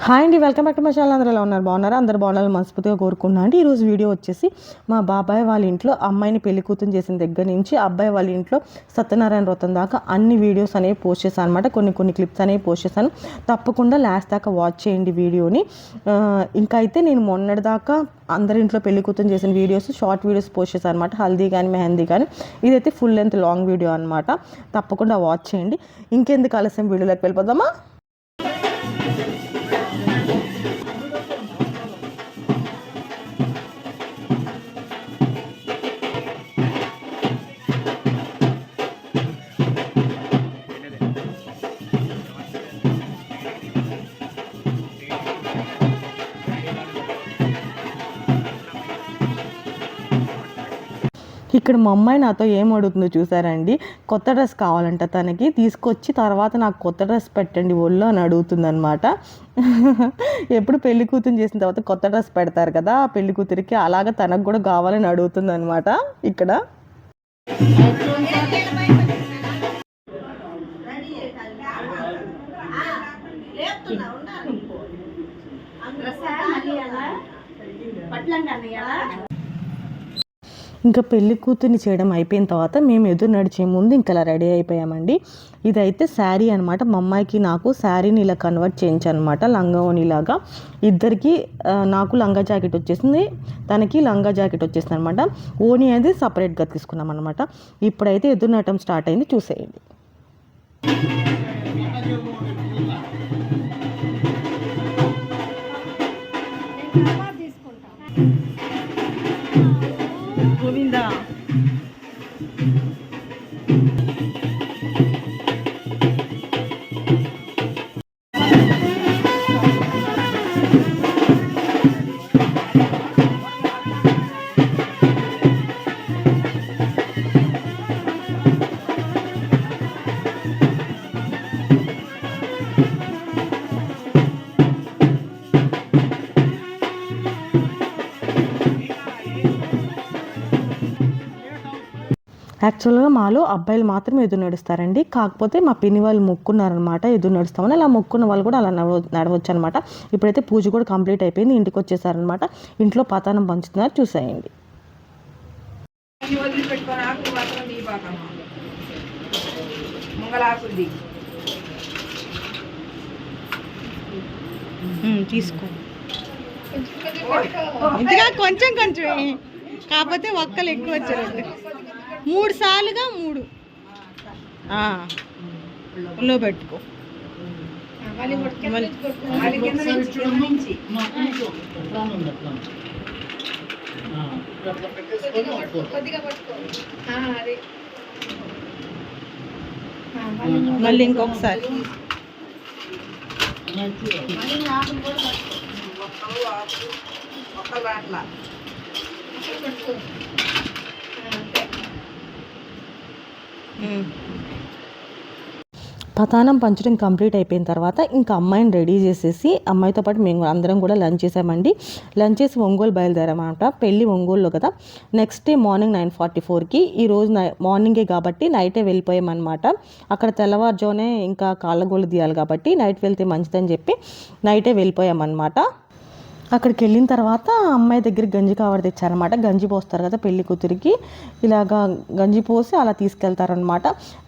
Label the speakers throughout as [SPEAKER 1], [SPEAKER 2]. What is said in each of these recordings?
[SPEAKER 1] Hi అండి, welcome back to my channel. అందరూ ఎలా ఉన్నారు? బాగున్నారా? అందరూ బాగున్నారు మనస్ఫూర్తిగా కోరుకున్నా అండి. ఈరోజు వీడియో వచ్చేసి మా బాబాయ్ వాళ్ళ ఇంట్లో అమ్మాయిని పెళ్లి కూతురు చేసిన దగ్గర నుంచి అబ్బాయి వాళ్ళ ఇంట్లో సత్యనారాయణ వ్రతం దాకా అన్ని వీడియోస్ అనేవి పోస్ట్ చేశాను అనమాట. కొన్ని క్లిప్స్ అనేవి పోస్ట్ చేశాను. తప్పకుండా లాస్ట్ దాకా వాచ్ చేయండి వీడియోని. ఇంకా అయితే నేను మొన్నటి దాకా అందరి ఇంట్లో పెళ్లి కూతురు చేసిన వీడియోస్, షార్ట్ వీడియోస్ పోస్ట్ చేశాను అనమాట. హల్దీ కానీ మెహందీ కానీ. ఇదైతే ఫుల్ లెంత్ లాంగ్ వీడియో అనమాట. తప్పకుండా వాచ్ చేయండి. ఇంకెందుకు ఆలస్యం, వీడియోలోకి వెళ్ళిపోదామా? ఇక్కడ మా అమ్మాయి నాతో ఏం అడుగుతుందో చూసారండి. కొత్త డ్రెస్ కావాలంట తనకి. తీసుకొచ్చి తర్వాత నాకు కొత్త డ్రెస్ పెట్టండి ఒళ్ళు అని అడుగుతుంది అనమాట. ఎప్పుడు పెళ్లి కూతురు చేసిన తర్వాత కొత్త డ్రెస్ పెడతారు కదా పెళ్లి కూతురికి, అలాగా తనకు కూడా కావాలని అడుగుతుంది అనమాట. ఇక్కడ ఇంకా పెళ్లి కూతుర్ని చేయడం అయిపోయిన తర్వాత మేము ఎదురు నడిచే ముందు ఇంకా ఇలా రెడీ అయిపోయామండి. ఇదైతే శారీ అనమాట. మా అమ్మాయికి నాకు శారీని ఇలా కన్వర్ట్ చేయించాను అనమాట, లంగా ఓణిలాగా. ఇద్దరికి నాకు లంగా జాకెట్ వచ్చేసింది, తనకి లంగా జాకెట్ వచ్చేసింది అనమాట. ఓణి అనేది సపరేట్గా తీసుకున్నాం అనమాట. ఇప్పుడైతే ఎదురు నడటం స్టార్ట్ అయింది, చూసేయండి. గోవిందా యాక్చువల్గా మాలో అబ్బాయిలు మాత్రం ఎదురు నడుస్తారండి. కాకపోతే మా పిన్ని వాళ్ళు మొక్కున్నారనమాట, ఎదురు నడుస్తామని. అలా మొక్కున్న వాళ్ళు కూడా అలా నడవచ్చు అనమాట. ఇప్పుడైతే పూజ కూడా కంప్లీట్ అయిపోయింది, ఇంటికి వచ్చేసారనమాట. ఇంట్లో పతానం పంచుతున్నారు, చూసేయండి. తీసుకో, ఇంతగా కొంచెం కాకపోతే ఒక్కలు ఎక్కువ వచ్చారండి. 3 సార్లుగా 3 లో పెట్టుకో. మళ్ళీ ఇంకొకసారి పతానం పంచడం కంప్లీట్ అయిపోయిన తర్వాత ఇంకా అమ్మాయిని రెడీ చేసేసి అమ్మాయితో పాటు మేము అందరం కూడా లంచ్ చేసామండి. లంచ్ చేసి ఒంగోలు బయలుదేరామన్నమాట. పెళ్ళి ఒంగోలులో కదా. నెక్స్ట్ డే మార్నింగ్ 9:44కి, ఈరోజు మార్నింగే కాబట్టి నైటే వెళ్ళిపోయామన్నమాట. అక్కడ తెల్లవారుజామునే ఇంకా కాళ్ళగోళ్ళు తీయాలి కాబట్టి నైట్ వెళ్తే మంచిదని చెప్పి నైటే వెళ్ళిపోయామన్నమాట. అక్కడికి వెళ్ళిన తర్వాత అమ్మాయి దగ్గర గంజి కావడ తెచ్చారనమాట. గంజి పోస్తారు కదా పెళ్లి కూతురికి, ఇలాగా గంజి పోసి అలా తీసుకెళ్తారనమాట.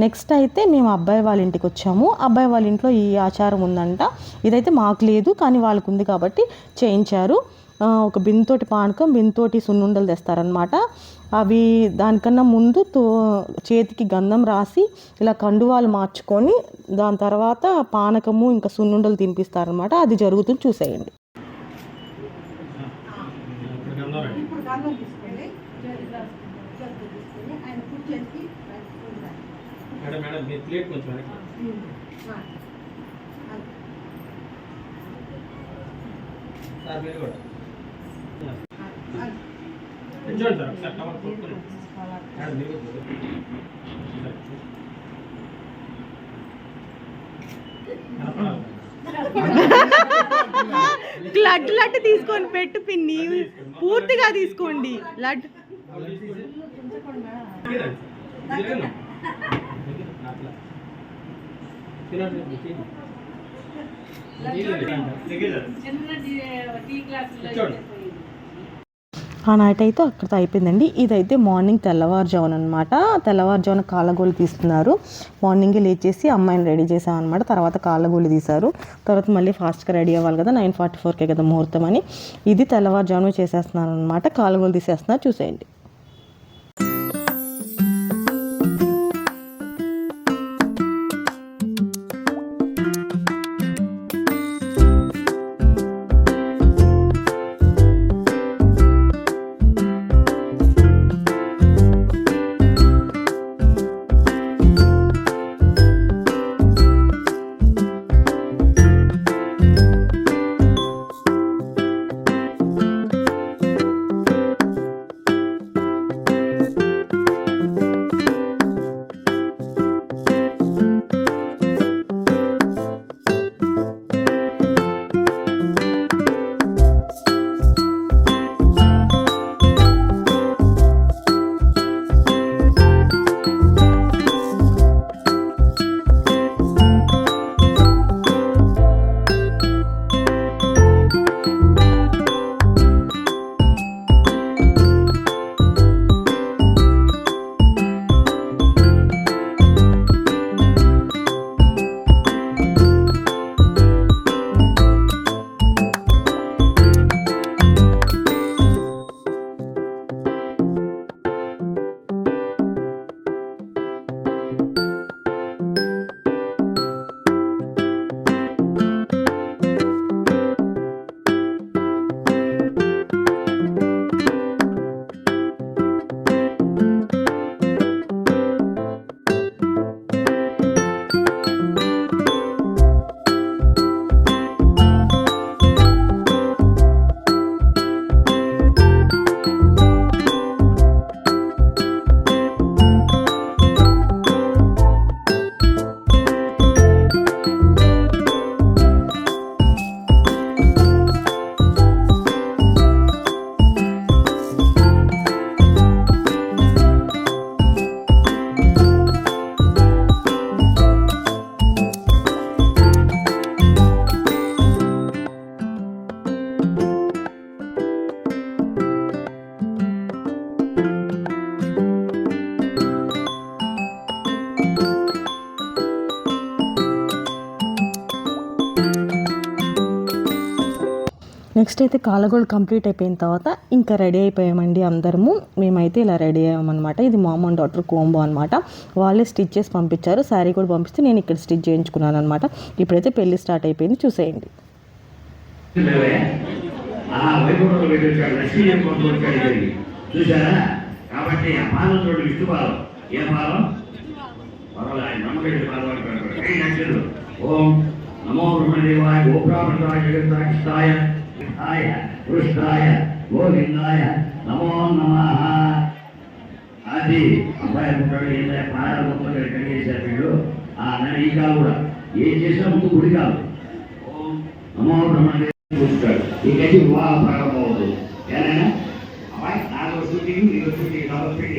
[SPEAKER 1] నెక్స్ట్ అయితే మేము అబ్బాయి వాళ్ళ ఇంటికి వచ్చాము. అబ్బాయి వాళ్ళ ఇంట్లో ఈ ఆచారం ఉందంట. ఇదైతే మాకు లేదు కానీ వాళ్ళకు ఉంది కాబట్టి చేయించారు. ఒక బింతోటి పానకం, బింతోటి సున్నుండలు తెస్తారనమాట. అవి దానికన్నా ముందు చేతికి గంధం రాసి ఇలా కండువాలు మార్చుకొని దాని తర్వాత పానకము ఇంకా సున్నుండలు తినిపిస్తారనమాట. అది జరుగుతుంది, చూసేయండి.
[SPEAKER 2] మేడం మీ ప్లేట్ కొంచెం సార్ మీరు కూడా ఎంజాయ్ సార్ ఒకసారి కవర్ కొట్టుకోండి మేడం మీరు
[SPEAKER 1] లడ్డు తీసుకొని పెట్టు పిన్ని, పూర్తిగా తీసుకోండి లడ్డు. ఆ నైట్ అయితే అక్కడితో అయిపోయిందండి. ఇదైతే మార్నింగ్ తెల్లవారుజామున అనమాట. తెల్లవారుజామున కాళ్ళగోళ్ళు తీస్తున్నారు. మార్నింగే లేచేసి అమ్మాయిని రెడీ చేసామన్నమాట. తర్వాత కాళ్ళగోళ్ళు తీశారు. తర్వాత మళ్ళీ ఫాస్ట్గా రెడీ అవ్వాలి కదా, 9:44కే కదా ముహూర్తం అని. ఇది తెల్లవారుజామున చేసేస్తున్నారు అనమాట. కాళ్ళగోళ్ళు తీసేస్తున్నారు, చూసేయండి. నెక్స్ట్ అయితే కాళ్ళగోళ్ళు కంప్లీట్ అయిపోయిన తర్వాత ఇంకా రెడీ అయిపోయామండి అందరము. మేమైతే ఇలా రెడీ అయ్యామన్నమాట. ఇది మామ్ అండ్ డాటర్ కోంబో అనమాట. వాళ్ళే స్టిచ్ చేసి పంపించారు. శారీ కూడా పంపిస్తే నేను ఇక్కడ స్టిచ్ చేయించుకున్నాను అనమాట. ఇప్పుడైతే పెళ్లి స్టార్ట్ అయిపోయింది, చూసేయండి.
[SPEAKER 3] నమో బ్రహ్మదేవాయ గోబ్రాహ్మణాయ జగద్రాక్షాయ కృష్ణాయ గోవిందాయ నమో నమః. అది అబ్బాయి ఉంటాడు, ఏంటంటే ప్రాణాలు మొత్తం ఎక్కడ చేశారు వీళ్ళు. నేను ఈ కాదు కూడా ఏం చేసినా ముందు గుడి కాదు. ఓం నమో బ్రహ్మదేవాయ చూస్తాడు. ఇంకైతే వివాహ ప్రారంభమవుతుంది. ఏదైనా అబ్బాయి నాలుగో షూటింగ్, ఇదో షూటింగ్ కాబట్టి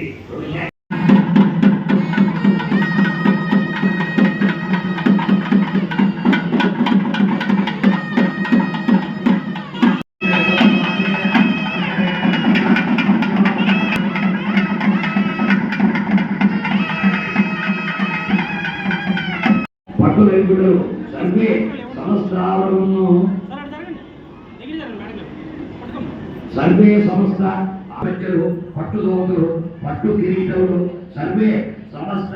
[SPEAKER 3] పట్టులైపుడు సర్వే సంస్థావరమును సర్వే సంస్థ ఆపత్తులు పట్టుదోములు పట్టు కిరీటములు సర్వే సంస్థ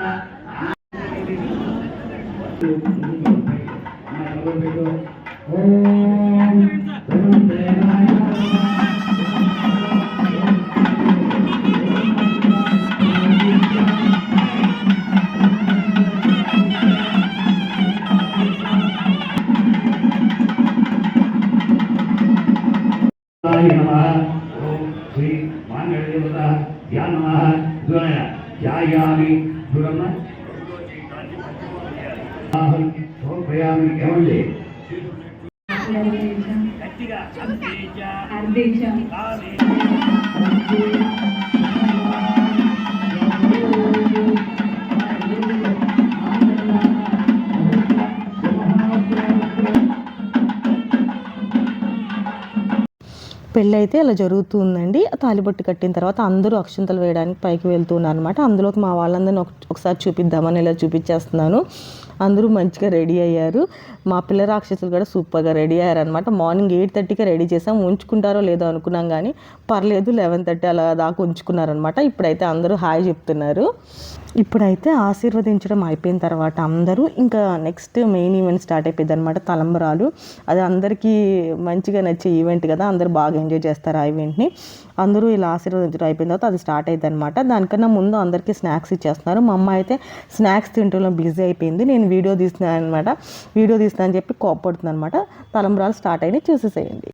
[SPEAKER 3] శ్రీ మాంగళ్యవత ధ్యాన ధ్యాయామి చూడమ్మ సోపయామి. ఏమండి
[SPEAKER 1] పెళ్ళి అయితే అలా జరుగుతుందండి. తాలిబొట్టు కట్టిన తర్వాత అందరూ అక్షింతలు వేయడానికి పైకి వెళ్తున్నారు అనమాట. అందులోకి మా వాళ్ళందరినీ ఒకసారి చూపిద్దామని ఇలా చూపించేస్తున్నాను. అందరూ మంచిగా రెడీ అయ్యారు. మా పిల్ల రాక్షసులు కూడా సూపర్గా రెడీ అయ్యారనమాట. మార్నింగ్ 8:30కే రెడీ చేసాం. ఉంచుకుంటారో లేదో అనుకున్నాం కానీ పర్లేదు 11:30 అలా దాకా ఉంచుకున్నారనమాట. ఇప్పుడైతే అందరూ హాయ్ చెప్తున్నారు. ఇప్పుడైతే ఆశీర్వదించడం అయిపోయిన తర్వాత అందరూ ఇంకా నెక్స్ట్ మెయిన్ ఈవెంట్ స్టార్ట్ అయిపోయింది అనమాట, తలంబరాలు. అది అందరికీ మంచిగా నచ్చే ఈవెంట్ కదా, అందరూ బాగా ఎంజాయ్ చేస్తారు ఆ ఈవెంట్ని. అందరూ ఇలా ఆశీర్వదించడం అయిపోయిన తర్వాత అది స్టార్ట్ అయింది అనమాట. దానికన్నా ముందు అందరికీ స్నాక్స్ ఇచ్చేస్తున్నారు. మా అమ్మ అయితే స్నాక్స్ తింటూలో బిజీ అయిపోయింది. నేను వీడియో తీస్తున్నాను అనమాట. వీడియో తీస్తున్నా అని చెప్పి కోప్పడుతుంది అనమాట. తలంబరాలు స్టార్ట్ అయినాయి, చూసేసేయండి.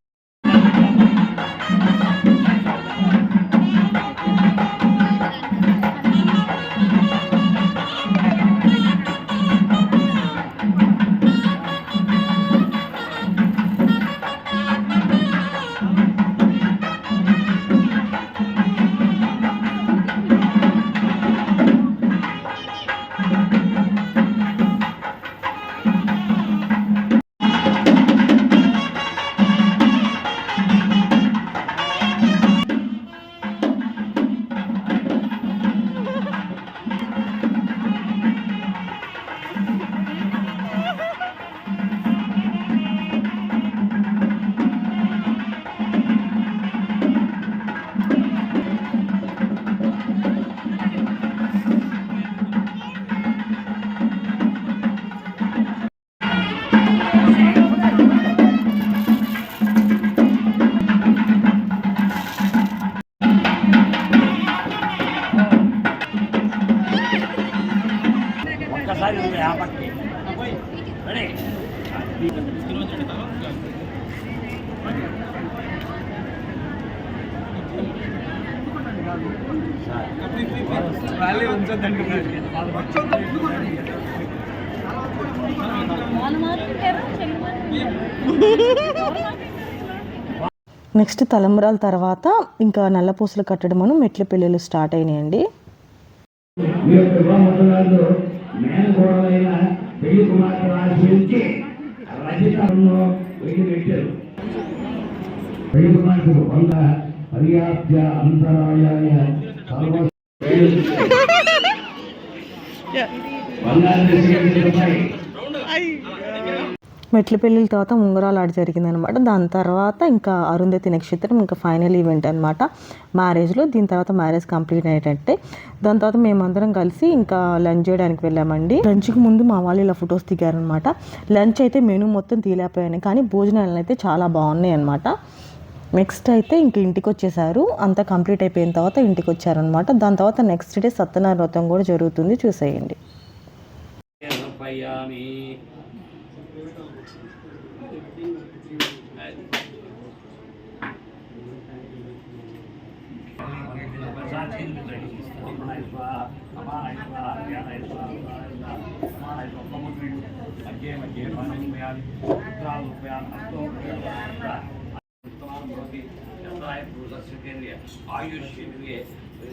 [SPEAKER 3] ఒక్కసారి ఆపట్టి రెడీ.
[SPEAKER 1] నెక్స్ట్ తలంబరాల తర్వాత ఇంకా నల్లపూసలు కట్టడమను మెట్ల పెళ్ళిళ్ళు స్టార్ట్ అయినాయండి.
[SPEAKER 3] మీ యొక్క వివాహములు మేనగోడలైన పెళ్లి కుమార్తె ఆశీర్వదించి రజితను వెయ్యి పెట్టారు. పెళ్లి కుమార్తెకు వంద పర్యాప్త అంతరాయాయ
[SPEAKER 1] మెట్ల పెళ్ళిళ్ళ తర్వాత ఉంగరాలు ఆడి జరిగిందనమాట. దాని తర్వాత ఇంకా అరుంధతి నక్షత్రం ఇంకా ఫైనల్ ఈవెంట్ అనమాట మ్యారేజ్లో. దీని తర్వాత మ్యారేజ్ కంప్లీట్ అయ్యేటట్టే. దాని తర్వాత మేమందరం కలిసి ఇంకా లంచ్ చేయడానికి వెళ్ళామండి. లంచ్కి ముందు మా వాళ్ళు ఇలా ఫొటోస్ దిగారనమాట. లంచ్ అయితే మెనూ మొత్తం తీలేకపోయాను, కానీ భోజనాలు అయితే చాలా బాగున్నాయి అనమాట. నెక్స్ట్ అయితే ఇంక ఇంటికి వచ్చేసారు. అంతా కంప్లీట్ అయిపోయిన తర్వాత ఇంటికి వచ్చారనమాట. దాని తర్వాత నెక్స్ట్ డే సత్యనారాయణ వ్రతం కూడా జరుగుతుంది, చూసేయండి.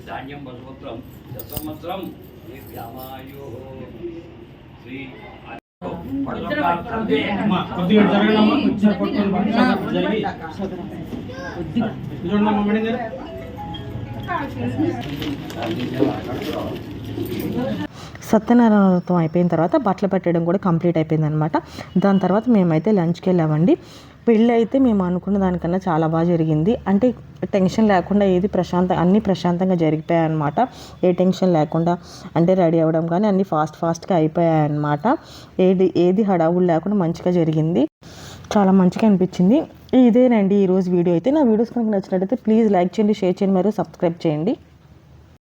[SPEAKER 3] ధాన్యం పశుపత్రం సంవత్సరం శ్రీ
[SPEAKER 2] కొద్దిగా జరగడమ్మా, వచ్చారు పట్టుకొని జరిగి చూడమ్మా మేడం గారు.
[SPEAKER 1] సత్యనారాయణ వ్రతం అయిపోయిన తర్వాత బట్టలు పెట్టడం కూడా కంప్లీట్ అయిపోయింది అనమాట. దాని తర్వాత మేమైతే లంచ్కి వెళ్ళామండి. పెళ్ళి అయితే మేము అనుకున్న దానికన్నా చాలా బాగా జరిగింది. అంటే టెన్షన్ లేకుండా అన్నీ ప్రశాంతంగా జరిగిపోయాయి అనమాట. ఏ టెన్షన్ లేకుండా, అంటే రెడీ అవ్వడం కానీ అన్నీ ఫాస్ట్గా అయిపోయాయి అనమాట. ఏది హడావుడు లేకుండా మంచిగా జరిగింది. చాలా మంచిగా అనిపించింది. ఇదేనండి ఈరోజు వీడియో అయితే. నా వీడియోస్ కనుక నచ్చినట్టయితే ప్లీజ్ లైక్ చేయండి, షేర్ చేయండి, మరియు సబ్స్క్రైబ్ చేయండి.